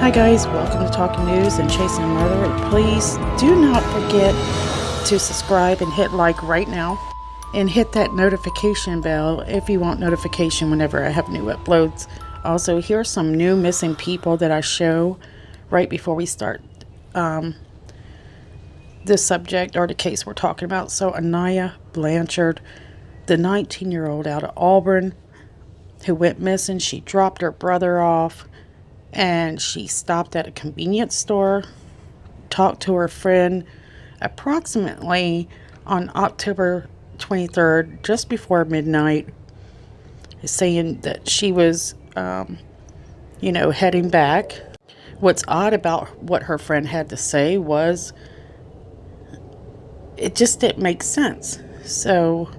Hi guys, welcome to Talking News and Chasing a Murderer. Please do not forget to subscribe and hit like right now. And hit that notification bell if you want notification whenever I have new uploads. Also, here are some new missing people that I show right before we start this subject or the case we're talking about. So Aniah Blanchard, the 19-year-old out of Auburn who went missing. She dropped her brother off and she stopped at a convenience store, talked to her friend approximately on October 23rd, just before midnight, saying that she was, heading back. What's odd about what her friend had to say was it just didn't make sense. So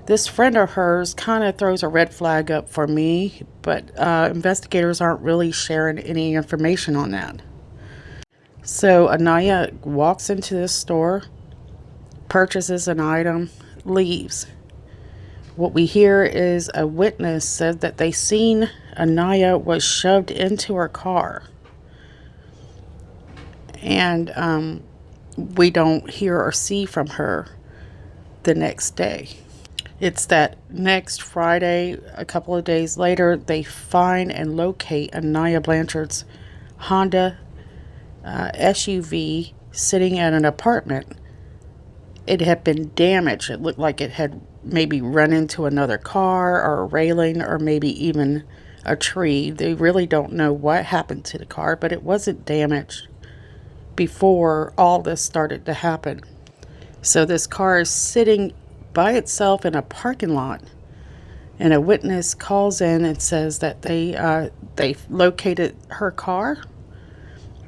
this friend of hers kind of throws a red flag up for me, but investigators aren't really sharing any information on that. So Aniah walks into this store, purchases an item, leaves. What we hear is a witness said that they seen Aniah was shoved into her car. And we don't hear or see from her the next day. It's that next Friday, a couple of days later, they find and locate Aniah Blanchard's Honda SUV sitting at an apartment. It had been damaged. It looked like it had maybe run into another car or a railing or maybe even a tree. They really don't know what happened to the car, but it wasn't damaged before all this started to happen. So this car is sitting by itself in a parking lot, and a witness calls in and says that they located her car.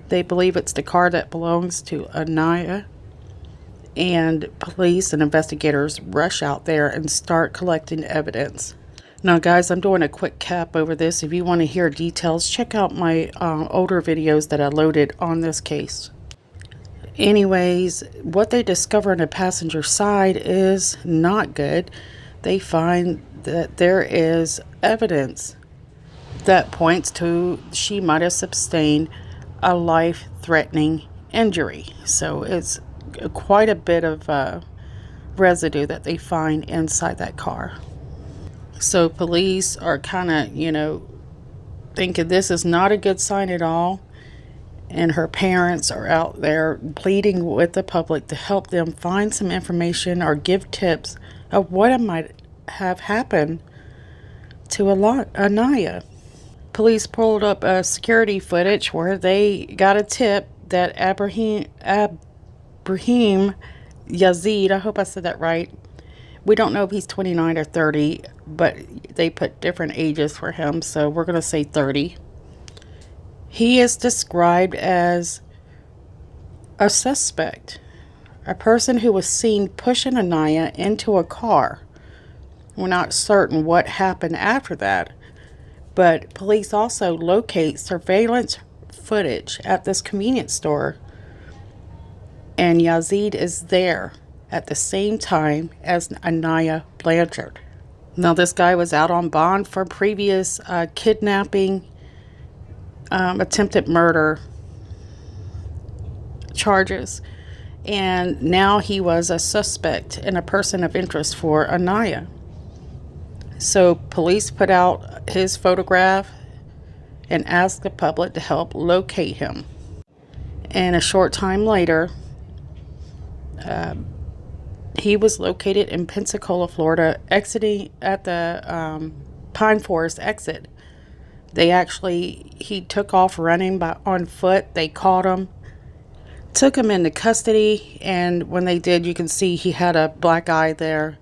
They believe it's the car that belongs to Aniah. And police and investigators rush out there and start collecting evidence. Now guys, I'm doing a quick cap over this. If you want to hear details, check out my older videos that I loaded on this case. Anyways, what they discover on the passenger side is not good. They find that there is evidence that points to she might have sustained a life-threatening injury. So it's quite a bit of residue that they find inside that car. So police are kind of, thinking this is not a good sign at all. And her parents are out there pleading with the public to help them find some information or give tips of what might have happened to Aniah. Police pulled up security footage where they got a tip that Ibrahim Yazeed, I hope I said that right. We don't know if he's 29 or 30, but they put different ages for him, so we're going to say 30. He is described as a suspect, a person who was seen pushing Aniah into a car. We're not certain what happened after that, but police also locate surveillance footage at this convenience store, and Yazeed is there at the same time as Aniah Blanchard. Now, this guy was out on bond for previous kidnapping, attempted murder charges, and now he was a suspect and a person of interest for Aniah. So police put out his photograph and asked the public to help locate him. And a short time later, he was located in Pensacola, Florida, exiting at the Pine Forest exit. He took off running on foot. They caught him, took him into custody, and when they did, you can see he had a black eye there.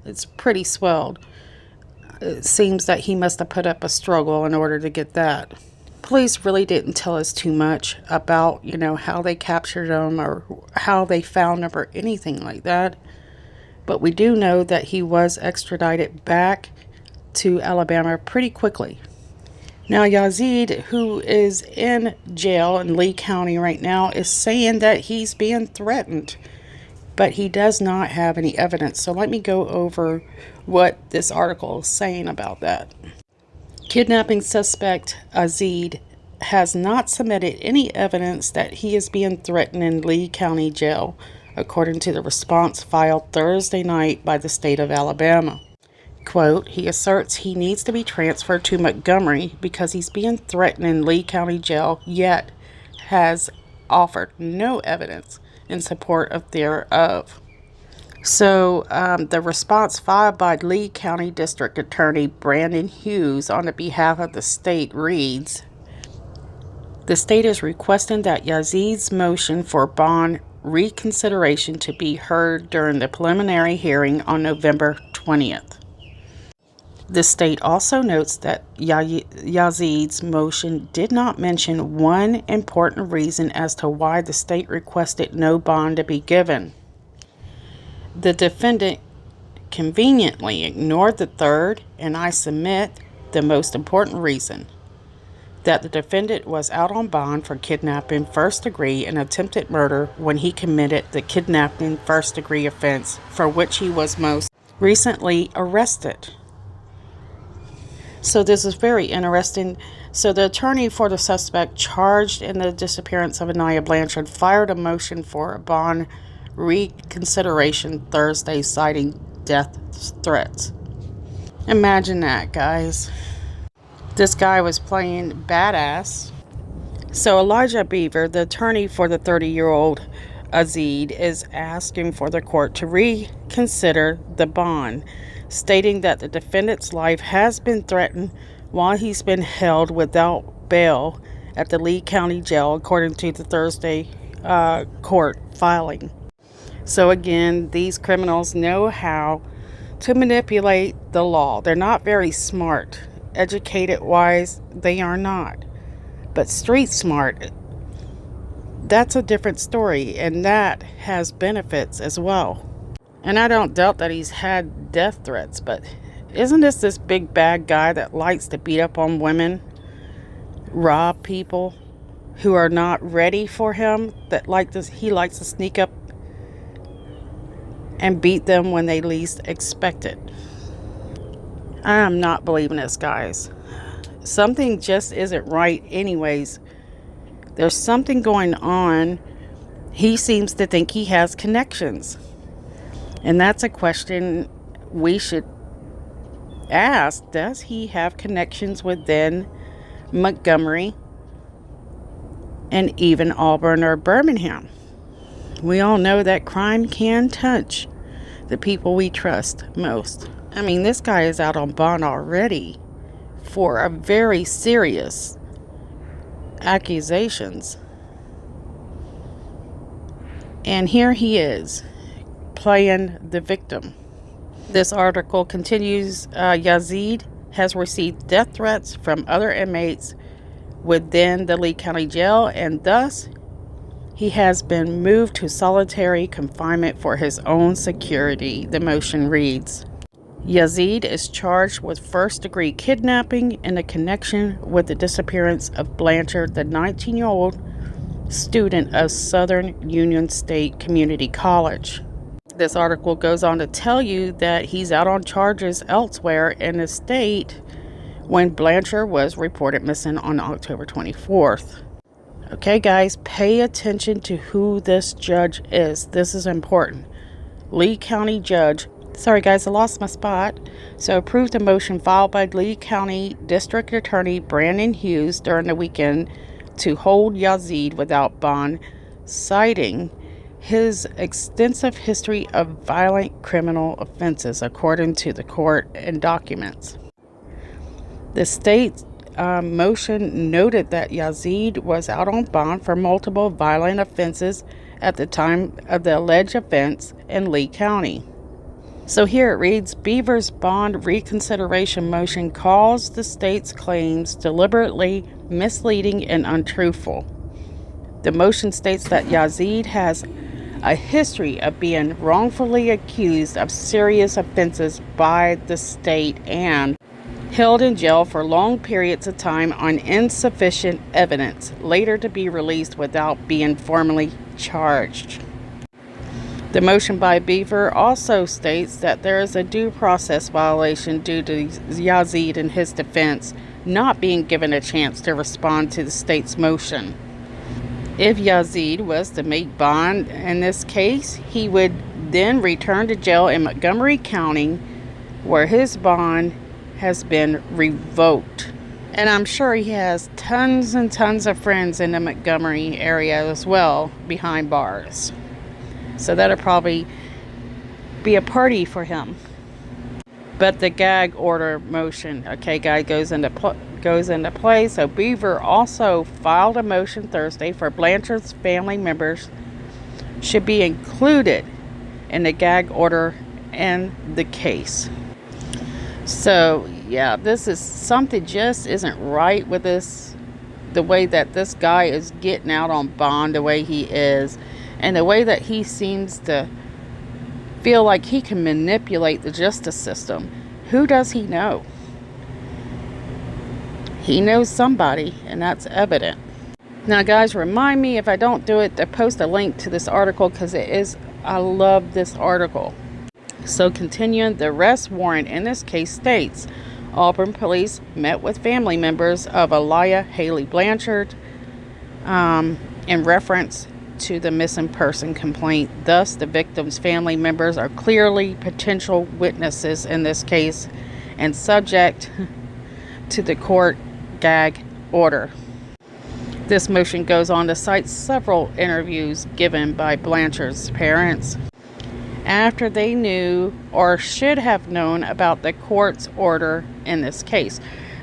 It's pretty swelled. It seems that he must have put up a struggle in order to get that. Police really didn't tell us too much about, how they captured him or how they found him or anything like that. But we do know that he was extradited back to Alabama pretty quickly. Now, Yazeed, who is in jail in Lee County right now, is saying that he's being threatened, but he does not have any evidence. So let me go over what this article is saying about that. Kidnapping suspect Yazeed has not submitted any evidence that he is being threatened in Lee County Jail, according to the response filed Thursday night by the state of Alabama. Quote, he asserts he needs to be transferred to Montgomery because he's being threatened in Lee County Jail, yet has offered no evidence in support of thereof. So the response filed by Lee County District Attorney Brandon Hughes on the behalf of the state reads, the state is requesting that Yazeed's motion for bond reconsideration to be heard during the preliminary hearing on November 20th. The state also notes that Yazeed's motion did not mention one important reason as to why the state requested no bond to be given. The defendant conveniently ignored the third, and I submit the most important reason, that the defendant was out on bond for kidnapping first degree and attempted murder when he committed the kidnapping first degree offense for which he was most recently arrested. So this is very interesting. So the attorney for the suspect charged in the disappearance of Aniah Blanchard filed a motion for a bond reconsideration Thursday, citing death threats. Imagine that, guys. This guy was playing badass. So Elijah Beaver, the attorney for the 30-year-old Yazeed, is asking for the court to reconsider the bond, stating that the defendant's life has been threatened while he's been held without bail at the Lee County Jail, according to the Thursday court filing. So again, these criminals know how to manipulate the law. They're not very smart. Educated-wise, they are not. But street smart, that's a different story, and that has benefits as well. And I don't doubt that he's had death threats, but isn't this big bad guy that likes to beat up on women, rob people who are not ready for him, he likes to sneak up and beat them when they least expect it? I am not believing this, guys. Something just isn't right anyways. There's something going on. He seems to think he has connections. And that's a question we should ask. Does he have connections within Montgomery and even Auburn or Birmingham? We all know that crime can touch the people we trust most. I mean, this guy is out on bond already for a very serious accusations. And here he is, playing the victim. This article continues, Yazeed has received death threats from other inmates within the Lee County Jail, and thus he has been moved to solitary confinement for his own security, the motion reads. Yazeed is charged with first-degree kidnapping in a connection with the disappearance of Blanchard, the 19-year-old student of Southern Union State Community College. This article goes on to tell you that he's out on charges elsewhere in the state when Blanchard was reported missing on October 24th. Okay, guys, pay attention to who this judge is. This is important. Lee County Judge. Sorry, guys, I lost my spot. So approved a motion filed by Lee County District Attorney Brandon Hughes during the weekend to hold Yazeed without bond, citing his extensive history of violent criminal offenses, according to the court and documents. The state motion noted that Yazeed was out on bond for multiple violent offenses at the time of the alleged offense in Lee County. So here it reads, Beaver's bond reconsideration motion calls the state's claims deliberately misleading and untruthful. The motion states that Yazeed has a history of being wrongfully accused of serious offenses by the state and held in jail for long periods of time on insufficient evidence, later to be released without being formally charged. The motion by Beaver also states that there is a due process violation due to Yazeed in his defense not being given a chance to respond to the state's motion. If Yazeed was to make bond in this case, he would then return to jail in Montgomery County, where his bond has been revoked. And I'm sure he has tons and tons of friends in the Montgomery area as well behind bars. So that'll probably be a party for him. But the gag order motion, okay, guy, goes into play. So Beaver also filed a motion Thursday for Blanchard's family members should be included in the gag order and the case. So yeah, this is something just isn't right with this, the way that this guy is getting out on bond the way he is, and the way that he seems to feel like he can manipulate the justice system. Who does he know? He knows somebody, and that's evident. Now guys, remind me if I don't do it to post a link to this article, because I love this article. So continuing, the arrest warrant in this case states Auburn police met with family members of Aniah Haley Blanchard in reference to the missing person complaint. Thus, the victim's family members are clearly potential witnesses in this case and subject to the court gag order. This motion goes on to cite several interviews given by Blanchard's parents after they knew or should have known about the court's order in this case.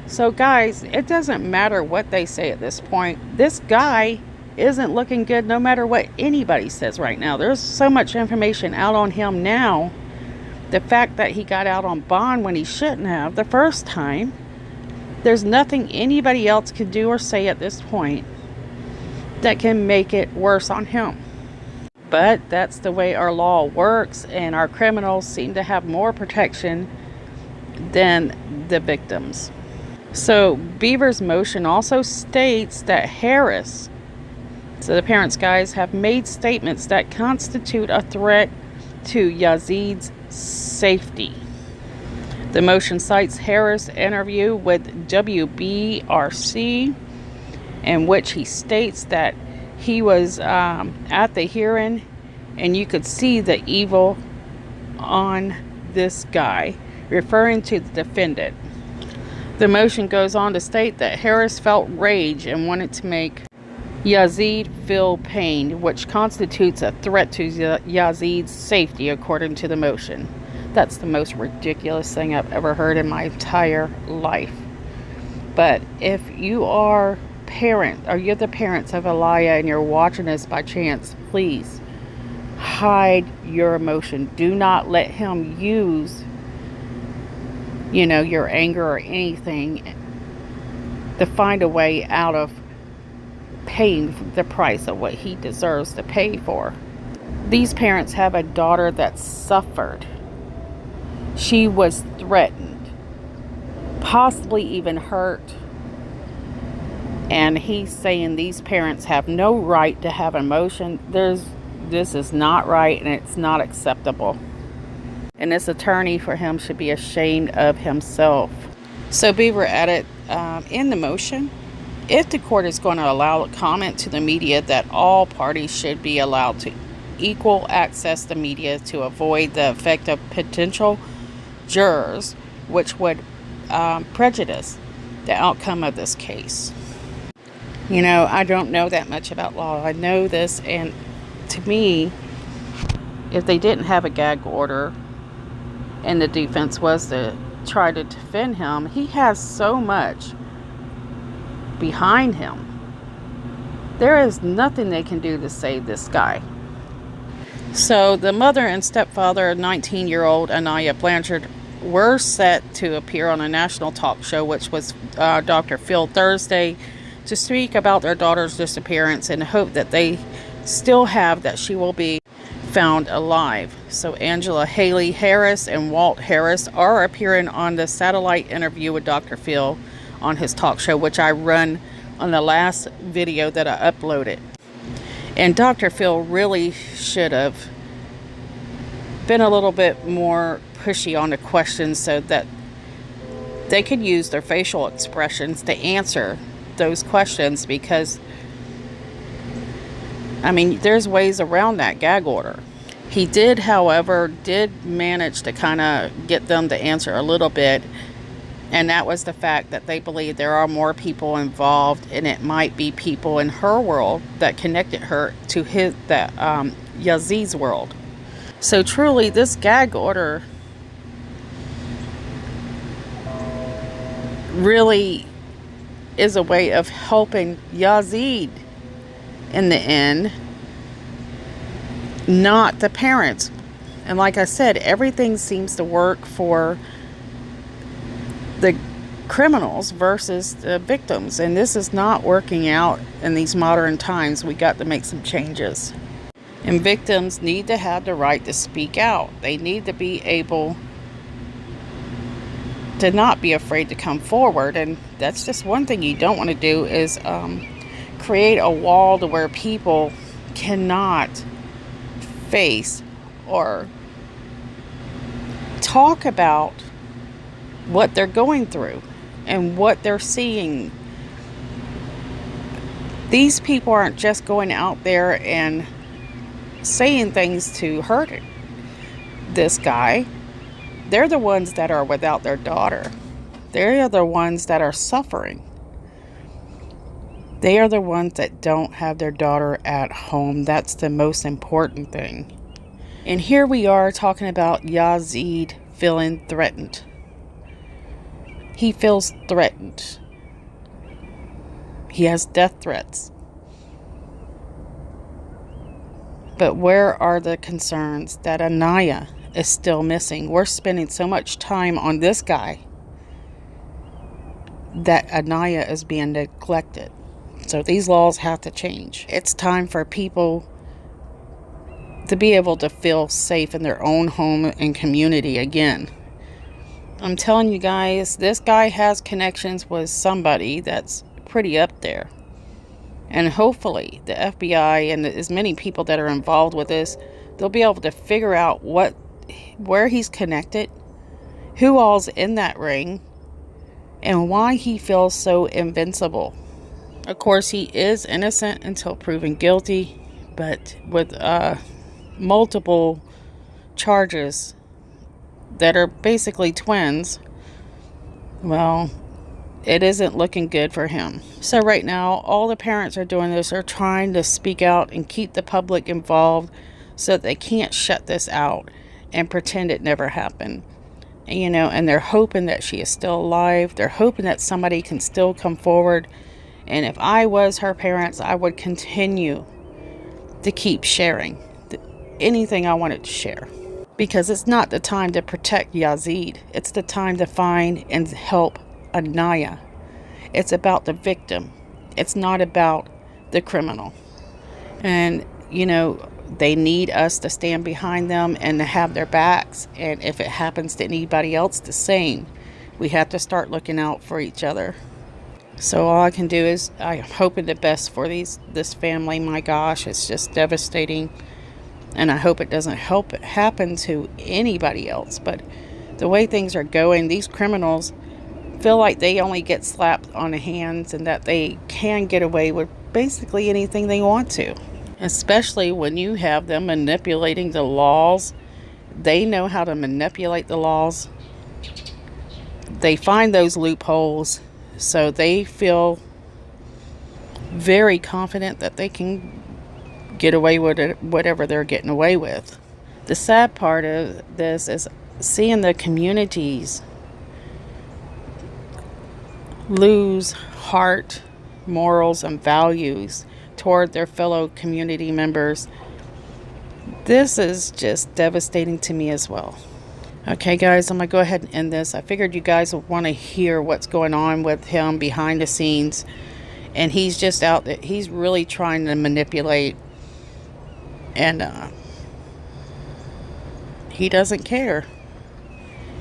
So guys, it doesn't matter what they say at this point. This guy isn't looking good no matter what anybody says right now. There's so much information out on him now. The fact that he got out on bond when he shouldn't have the first time. There's nothing anybody else can do or say at this point that can make it worse on him. But that's the way our law works, and our criminals seem to have more protection than the victims. So Beaver's motion also states that Harris, so the parents, guys, have made statements that constitute a threat to Yazeed's safety. The motion cites Harris' interview with WBRC, in which he states that he was at the hearing and you could see the evil on this guy, referring to the defendant. The motion goes on to state that Harris felt rage and wanted to make Yazeed feel pain, which constitutes a threat to Yazeed's safety, according to the motion. That's the most ridiculous thing I've ever heard in my entire life. But if you are you're the parents of Aniah and you're watching this by chance, please hide your emotion. Do not let him use, your anger or anything to find a way out of paying the price of what he deserves to pay for. These parents have a daughter that suffered. She was threatened, possibly even hurt. And he's saying these parents have no right to have emotion. This is not right, and it's not acceptable. And this attorney for him should be ashamed of himself. So Beaver added in the motion, if the court is going to allow a comment to the media, that all parties should be allowed to equal access to media to avoid the effect of potential jurors, which would prejudice the outcome of this case. I don't know that much about law. I know this, and to me, if they didn't have a gag order and the defense was to try to defend him, he has so much behind him. There is nothing they can do to save this guy. So the mother and stepfather of 19-year-old Aniah Blanchard were set to appear on a national talk show, which was Dr. Phil Thursday, to speak about their daughter's disappearance and hope that they still have that she will be found alive. So Angela Haley Harris and Walt Harris are appearing on the satellite interview with Dr. Phil on his talk show, which I run on the last video that I uploaded. And Dr. Phil really should have been a little bit more pushy on the questions so that They could use their facial expressions to answer those questions because, I mean, there's ways around that gag order. He did, however, manage to kind of get them to answer a little bit, and that was the fact that they believe there are more people involved, and it might be people in her world that connected her to Yazeed's world. So truly, this gag order really is a way of helping Yazeed in the end, not the parents. And like I said, everything seems to work for the criminals versus the victims, and this is not working out in these modern times. We got to make some changes, and victims need to have the right to speak out. They need to be able to not be afraid to come forward. And that's just one thing you don't want to do, is create a wall to where people cannot face or talk about what they're going through and what they're seeing. These people aren't just going out there and saying things to hurt this guy. They're the ones that are without their daughter. They're the ones that are suffering. They are the ones that don't have their daughter at home. That's the most important thing. And here we are talking about Yazeed feeling threatened. He feels threatened. He has death threats. But where are the concerns that Aniah is still missing? We're spending so much time on this guy that Aniah is being neglected. So these laws have to change. It's time for people to be able to feel safe in their own home and community again. I'm telling you guys, this guy has connections with somebody that's pretty up there. And hopefully the FBI and as many people that are involved with this, they'll be able to figure out where he's connected, who all's in that ring, and why he feels so invincible. Of course, he is innocent until proven guilty, but with multiple charges that are basically twins, well, it isn't looking good for him. So right now, all the parents are doing this. They're trying to speak out and keep the public involved so that they can't shut this out and pretend it never happened. And they're hoping that she is still alive. They're hoping that somebody can still come forward. And if I was her parents, I would continue to keep sharing anything I wanted to share. Because it's not the time to protect Yazeed. It's the time to find and help Aniah. It's about the victim. It's not about the criminal. And, they need us to stand behind them and to have their backs. And if it happens to anybody else, the same. We have to start looking out for each other. So all I can do is I'm hoping the best for this family. My gosh, it's just devastating. And I hope it doesn't happen to anybody else. But the way things are going, these criminals feel like they only get slapped on the hands and that they can get away with basically anything they want to. Especially when you have them manipulating the laws. They know how to manipulate the laws. They find those loopholes, so they feel very confident that they can get away with it, whatever they're getting away with. The sad part of this is seeing the communities lose heart, morals, and values toward their fellow community members. This is just devastating to me as well. Okay, guys, I'm going to go ahead and end this. I figured you guys would want to hear what's going on with him behind the scenes. And he's just out there. He's really trying to manipulate. And he doesn't care.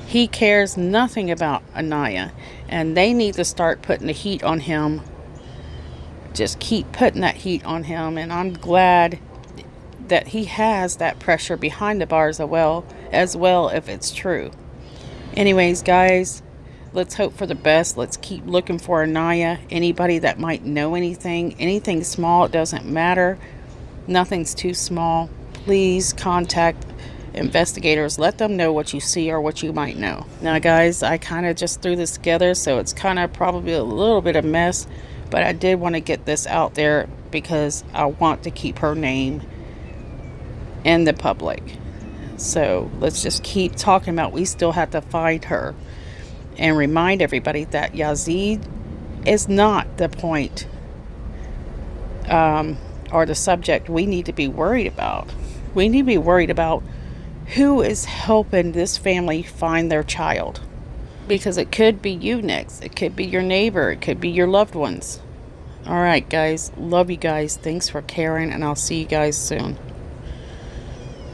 He cares nothing about Aniah. And they need to start putting the heat on him. Just keep putting that heat on him. And I'm glad that he has that pressure behind the bars as well if it's true. Anyways, guys, let's hope for the best. Let's keep looking for Aniah. Anybody that might know anything small, it doesn't matter. Nothing's too small. Please contact investigators. Let them know what you see or what you might know. Now, guys, I kind of just threw this together, so it's kind of probably a little bit of mess, but I did want to get this out there because I want to keep her name in the public. So let's just keep talking about we still have to find her and remind everybody that Yazeed is not the point or the subject we need to be worried about. We need to be worried about who is helping this family find their child, because it could be you next. It could be your neighbor. It could be your loved ones. All right, guys. Love you guys. Thanks for caring, and I'll see you guys soon.